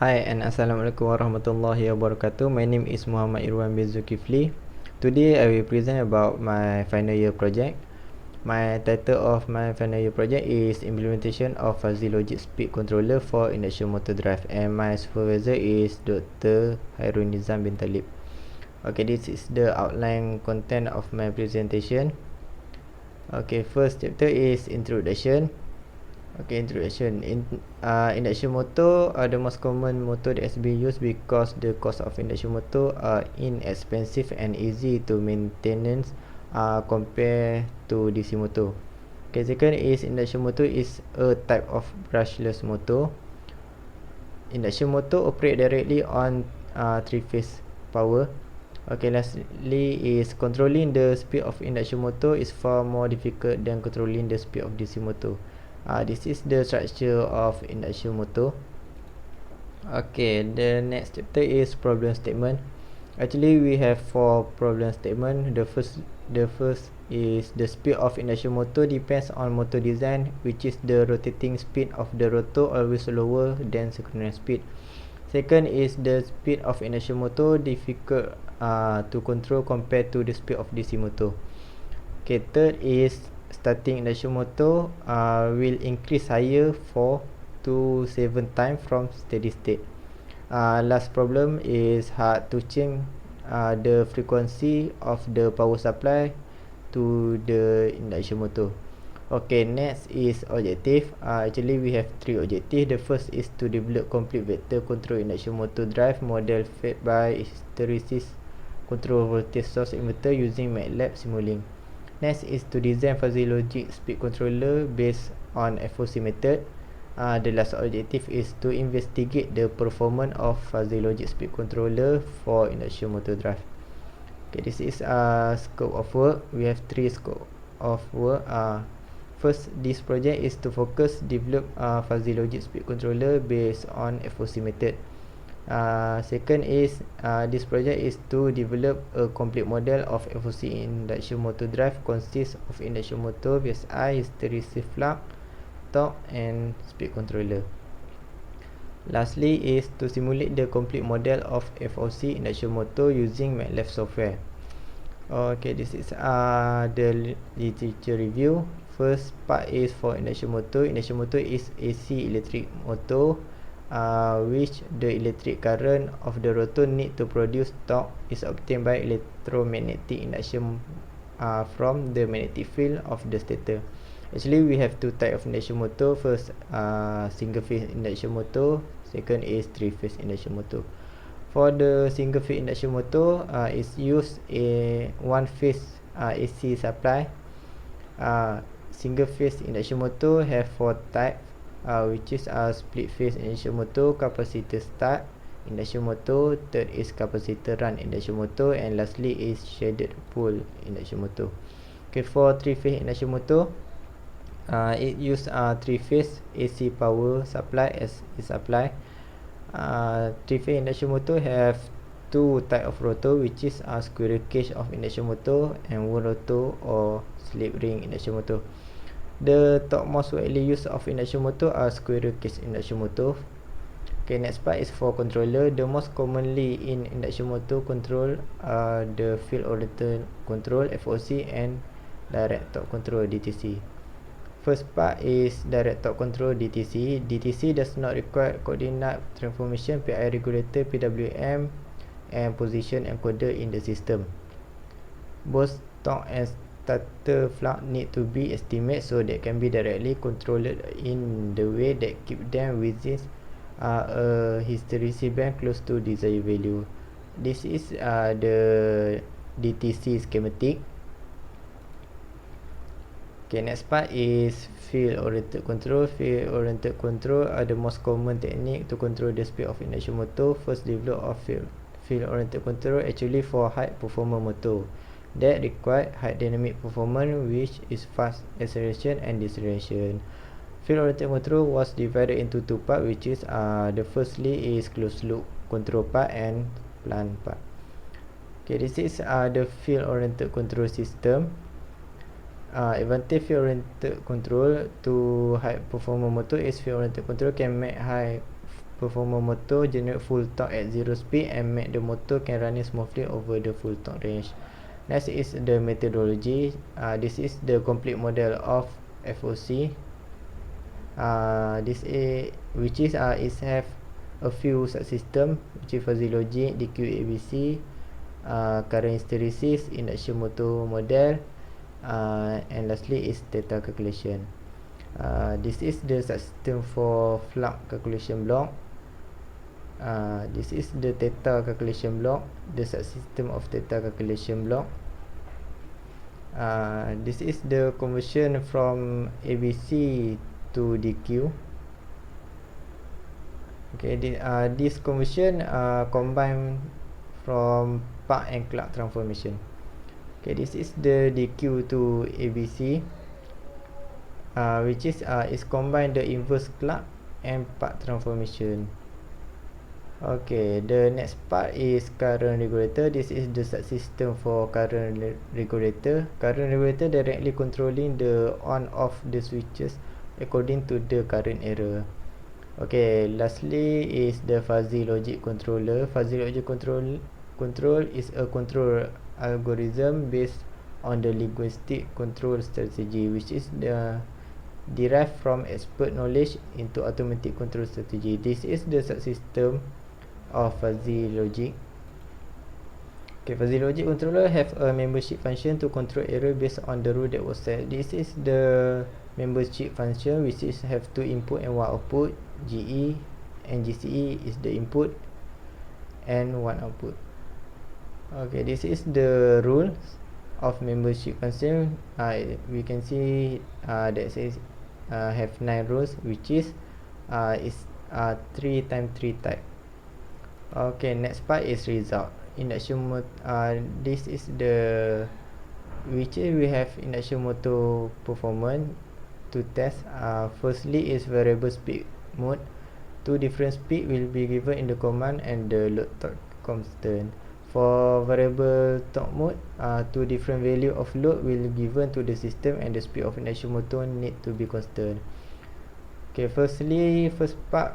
Hi and Assalamualaikum warahmatullahi wabarakatuh. My name is Muhammad Irwan bin Zulkifli. Today I will present about my final year project. My title of my final year project is Implementation of Fuzzy Logic Speed Controller for Induction Motor Drive, and my supervisor is Dr. Hairun Nizam bin Talib. Okay, this is the outline content of my presentation. Okay, first chapter is Introduction. Okay, introduction. Induction motor are the most common motor that has been used because the cost of induction motor are inexpensive and easy to maintenance compared to DC motor. Okay, second is induction motor is a type of brushless motor. Induction motor operate directly on three-phase power. Okay, lastly is controlling the speed of induction motor is far more difficult than controlling the speed of DC motor. This is the structure of induction motor. Okay, the next chapter is problem statement. Actually, we have 4 problem statement. The first is the speed of induction motor depends on motor design, which is the rotating speed of the rotor always lower than synchronous speed. Second is the speed of induction motor difficult to control compared to the speed of DC motor. Okay, third is starting induction motor will increase higher 4 to 7 times from steady state. Last problem is hard to change the frequency of the power supply to the induction motor. Okay, next is objective. Actually we have 3 objectives. The first is to develop complete vector control induction motor drive model fed by hysteresis control voltage source inverter using MATLAB Simulink. Next is to design fuzzy logic speed controller based on FOC method. The last objective is to investigate the performance of fuzzy logic speed controller for induction motor drive. Okay, this is scope of work. We have 3 scope of work. First, this project is to focus develop fuzzy logic speed controller based on FOC method. Second is this project is to develop a complete model of FOC induction motor drive consists of induction motor, VSI, hysteresis flux, torque and speed controller. Lastly is to simulate the complete model of FOC induction motor using MATLAB software. Okay, this is the literature review. First part is for induction motor. Induction motor is AC electric motor which the electric current of the rotor need to produce torque is obtained by electromagnetic induction from the magnetic field of the stator. Actually, we have 2 types of induction motor. First, single phase induction motor. Second is 3-phase induction motor. For the single phase induction motor, is used a 1-phase AC supply. Single phase induction motor have 4 types, which is split phase induction motor, capacitor start induction motor, third is capacitor run induction motor, and lastly is shaded pole induction motor. Okay, for 3-phase induction motor, it use 3-phase AC power supply as its supply. 3-phase induction motor have 2 type of rotor, which is squirrel cage of induction motor and wound rotor or slip ring induction motor. The top most widely used of induction motor are squirrel cage induction motor. Okay, next part is for controller. The most commonly in induction motor control are the field oriented control FOC and direct torque control DTC. First part is direct torque control DTC. DTC does not require coordinate transformation, PI regulator, PWM and position encoder in the system. Both torque and starter flux need to be estimated so that can be directly controlled in the way that keep them within a hysteresis band close to desired value. This is the DTC schematic. Okay, next part is field oriented control. Field oriented control are the most common technique to control the speed of induction motor. First develop of field oriented control actually for high performance motor that require high dynamic performance, which is fast acceleration and deceleration. Field oriented control was divided into 2 parts, which is the firstly is closed loop control part and plant part. Okay, this is the field oriented control system. Advantage field oriented control to high performance motor is field oriented control can make high performance motor, generate full torque at zero speed, and make the motor can running smoothly over the full torque range. Next is the methodology. This is the complete model of FOC. This is it have a few subsystem, which is fuzzy logic, DQ, ABC, current hysteresis, induction motor model, and lastly is theta calculation. This is the subsystem for flux calculation block. This is the theta calculation block, the subsystem of theta calculation block. This is the conversion from ABC to DQ. Okay, this conversion combine from Park and Clark transformation. Okay, this is the DQ to ABC, which is combine the inverse Clark and Park transformation. Okay, the next part is current regulator. This is the subsystem for current regulator. Current regulator directly controlling the on off the switches according to the current error. Okay, lastly is the fuzzy logic controller. Fuzzy logic control is a control algorithm based on the linguistic control strategy, which is derived from expert knowledge into automatic control strategy. This is the subsystem of fuzzy logic. Okay, fuzzy logic controller have a membership function to control error based on the rule that was set. This is the membership function, which is have two input and one output. GE and GCE is the input and one output. Okay, this is the rules of membership function. We can see that says have 9 rules, which is 3 times 3 type. Okay, next part is result. Induction motor. This is the which we have induction motor performance to test. Firstly is variable speed mode. 2 different speed will be given in the command and the load torque constant. For variable torque mode, 2 different value of load will given to the system and the speed of induction motor need to be constant. Okay, first part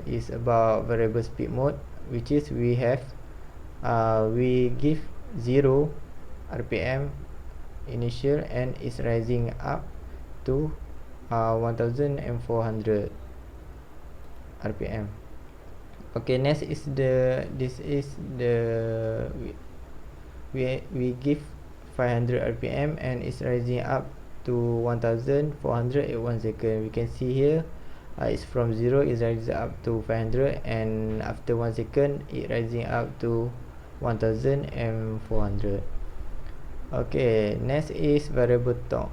is about variable speed mode, which is we give 0 RPM initial and is rising up to 1400 RPM. Okay, next is we give 500 RPM and is rising up to 1400 at 1 second. We can see here it's from 0 is rising up to 500, and after 1 second it rising up to 1400. Okay, next is variable torque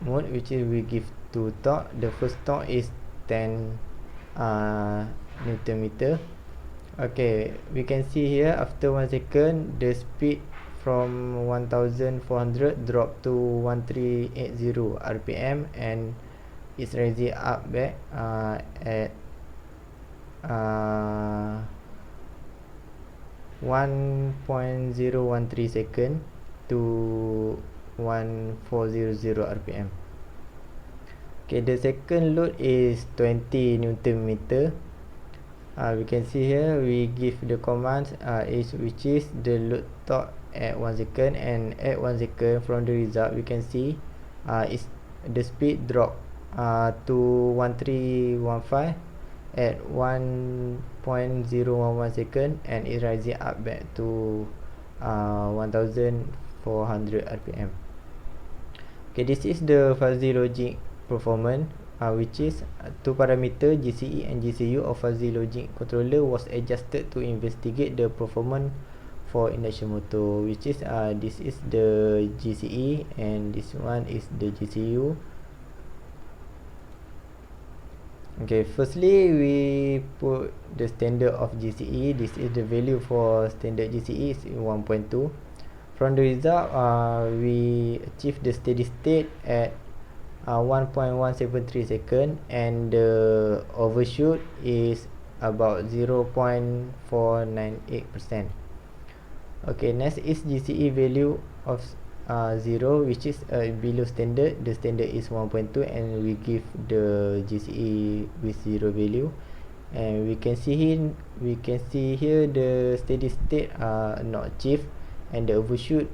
mode, which is we give 2 torque. The first torque is 10 Newton meter. Okay, we can see here after 1 second the speed from 1400 drop to 1380 RPM and it's rising up back at 1.013 second to 1400 RPM. Okay, the second load is 20 Newton meter. We can see here we give the commands which is the load torque at 1 second, and at 1 second from the result we can see is the speed drop to 1315 at 1.011 second and is rising up back to 1400 RPM. Okay, this is the fuzzy logic performance, which is 2 parameter GCE and GCU of fuzzy logic controller was adjusted to investigate the performance for induction motor, which is this is the GCE and this one is the GCU. Okay, firstly we put the standard of GCE. This is the value for standard GCE is 1.2. From the result, we achieve the steady state at 1.173 second, and the overshoot is about 0.498%. Okay, next is GCE value of 0, which is below standard. The standard is 1.2 and we give the GCE with 0 value. and we can see here the steady state not achieved, and the overshoot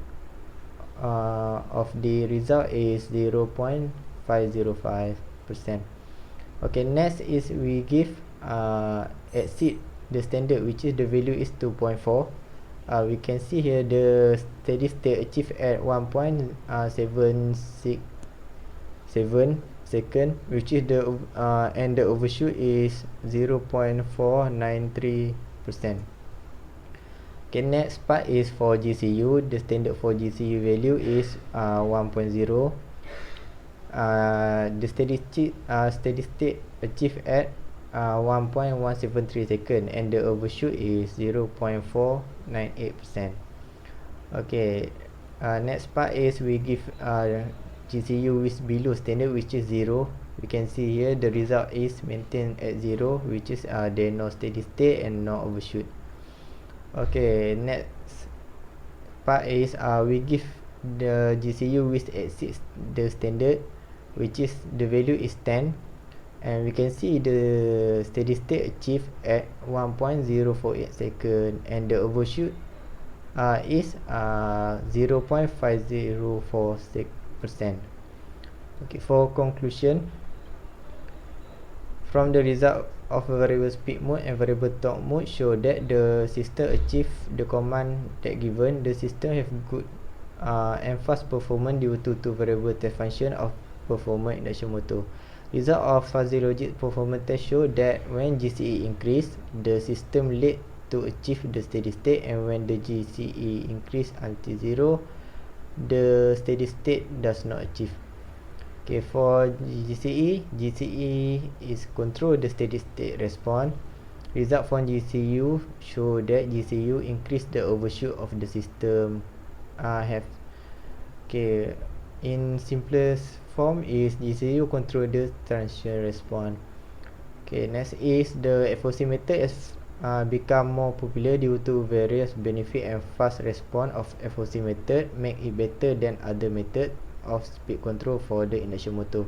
of the result is 0.505%. Okay, next is we give exceed the standard, which is the value is 2.4. We can see here the steady state achieved at 1.767 second, which is the and the overshoot is 0.493%. Okay, next part is for GCU. The standard for GCU value is 1.0. The steady state achieved at 1.173 second, and the overshoot is 0.498%. Okay, next part is we give GCU is below standard, which is 0. We can see here the result is maintained at 0, which is there no steady state and no overshoot. Okay, next part is we give the GCU which exceeds the standard, which is the value is 10, and we can see the steady state achieved at 1.048 second, and the overshoot is 0.504%. Okay, for conclusion, from the result of variable speed mode and variable torque mode show that the system achieve the command that given. The system have good and fast performance due to two variable test function of performance induction motor. Result of fuzzy logic performance test show that when GCE increase, the system late to achieve the steady state, and when the GCE increase until 0, the steady state does not achieve. Okay, for GCE is control the steady state response. Result from GCU show that GCU increase the overshoot of the system. Okay, in simplest form is GCU control the transient response. Okay, next is the FOC method has become more popular due to various benefit and fast response of FOC method, make it better than other method of speed control for the induction motor.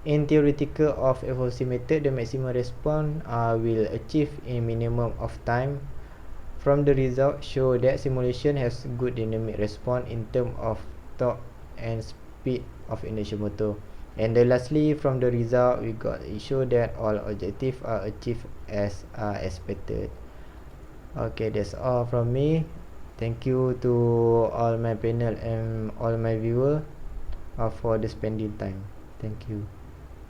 In theoretical of FOC method, the maximum response will achieve in minimum of time. From the result show that simulation has good dynamic response in terms of torque and speed of induction motor. And lastly, from the result we got, it show that all objectives are achieved as expected. Okay, that's all from me. Thank you to all my panel and all my viewer for the spending time. Thank you.